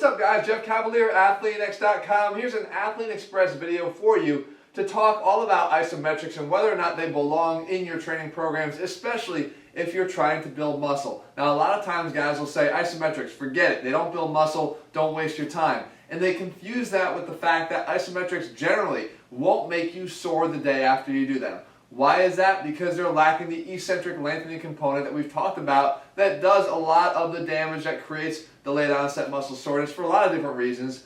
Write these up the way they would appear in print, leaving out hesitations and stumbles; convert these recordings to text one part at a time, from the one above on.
What's up guys, Jeff Cavalier, ATHLEAN-X.com. Here's an Athlete Express video for you to talk all about isometrics and whether or not they belong in your training programs, especially if you're trying to build muscle. Now a lot of times guys will say isometrics, forget it, they don't build muscle, don't waste your time. And they confuse that with the fact that isometrics generally won't make you sore the day after you do them. Why is that? Because they're lacking the eccentric lengthening component that we've talked about that does a lot of the damage that creates the late onset muscle soreness for a lot of different reasons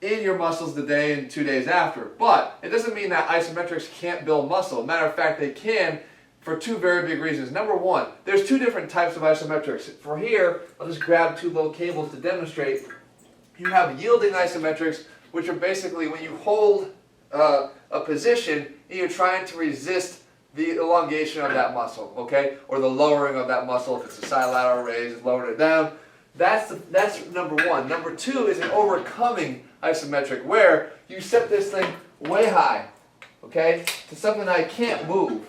in your muscles the day and 2 days after. But it doesn't mean that isometrics can't build muscle. Matter of fact, they can for two very big reasons. Number one, there's two different types of isometrics. For here, I'll just grab two little cables to demonstrate. You have yielding isometrics, which are basically when you hold a position and you're trying to resist the elongation of that muscle, okay? Or the lowering of that muscle. If it's a silateral raise, lowering it down. That's number one. Number two is an overcoming isometric, where you set this thing way high, okay, to something I can't move.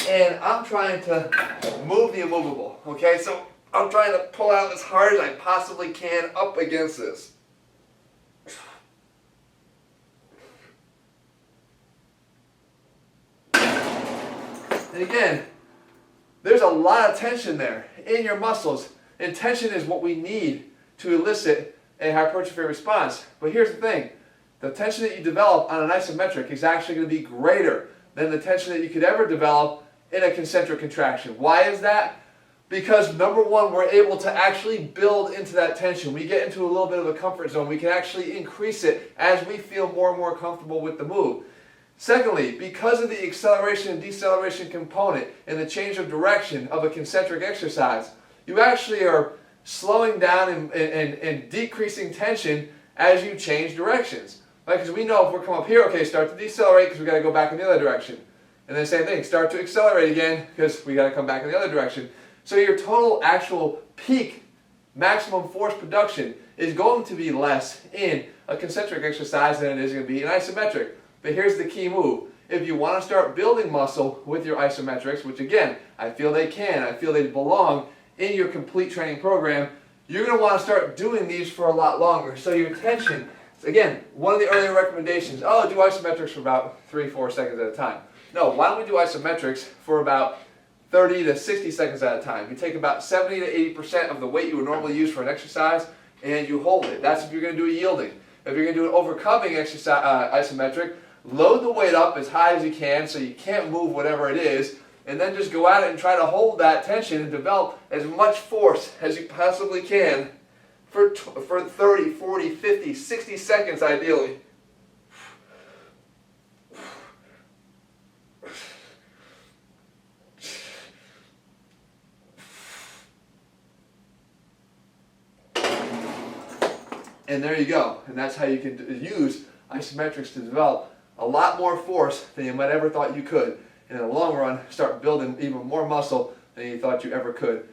And I'm trying to move the immovable, okay? So I'm trying to pull out as hard as I possibly can up against this. And again, there's a lot of tension there in your muscles. And tension is what we need to elicit a hypertrophy response. But here's the thing. The tension that you develop on an isometric is actually going to be greater than the tension that you could ever develop in a concentric contraction. Why is that? Because number one, we're able to actually build into that tension. We get into a little bit of a comfort zone. We can actually increase it as we feel more and more comfortable with the move. Secondly, because of the acceleration and deceleration component and the change of direction of a concentric exercise, you actually are slowing down and decreasing tension as you change directions. Right? Because we know if we're come up here, okay, start to decelerate because we got to go back in the other direction. And then same thing, start to accelerate again because we got to come back in the other direction. So your total actual peak maximum force production is going to be less in a concentric exercise than it is going to be in isometric. But here's the key move. If you want to start building muscle with your isometrics, which again, I feel they can, I feel they belong in your complete training program, you're going to want to start doing these for a lot longer. So your tension, again, one of the earlier recommendations, do isometrics for about 3-4 seconds at a time. No, why don't we do isometrics for about 30 to 60 seconds at a time. You take about 70 to 80% of the weight you would normally use for an exercise and you hold it. That's if you're going to do a yielding. If you're going to do an overcoming exercise, isometric, load the weight up as high as you can so you can't move whatever it is, and then just go at it and try to hold that tension and develop as much force as you possibly can for 30, 40, 50, 60 seconds ideally. And there you go. And that's how you can use isometrics to develop a lot more force than you might ever thought you could. And in the long run, start building even more muscle than you thought you ever could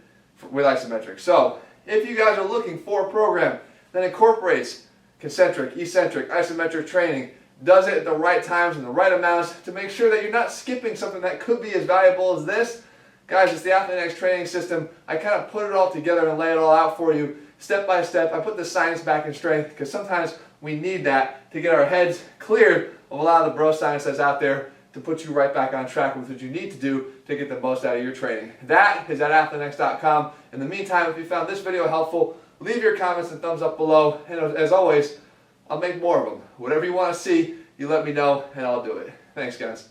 with isometrics. So, if you guys are looking for a program that incorporates concentric, eccentric, isometric training, does it at the right times and the right amounts to make sure that you're not skipping something that could be as valuable as this, guys, it's the ATHLEAN-X training system. I kind of put it all together and lay it all out for you step by step. I put the science back in strength because sometimes we need that to get our heads cleared of a lot of the bro science that's out there to put you right back on track with what you need to do to get the most out of your training. That is at ATHLEAN-X.com. In the meantime, if you found this video helpful, leave your comments and thumbs up below. And as always, I'll make more of them. Whatever you want to see, you let me know and I'll do it. Thanks, guys.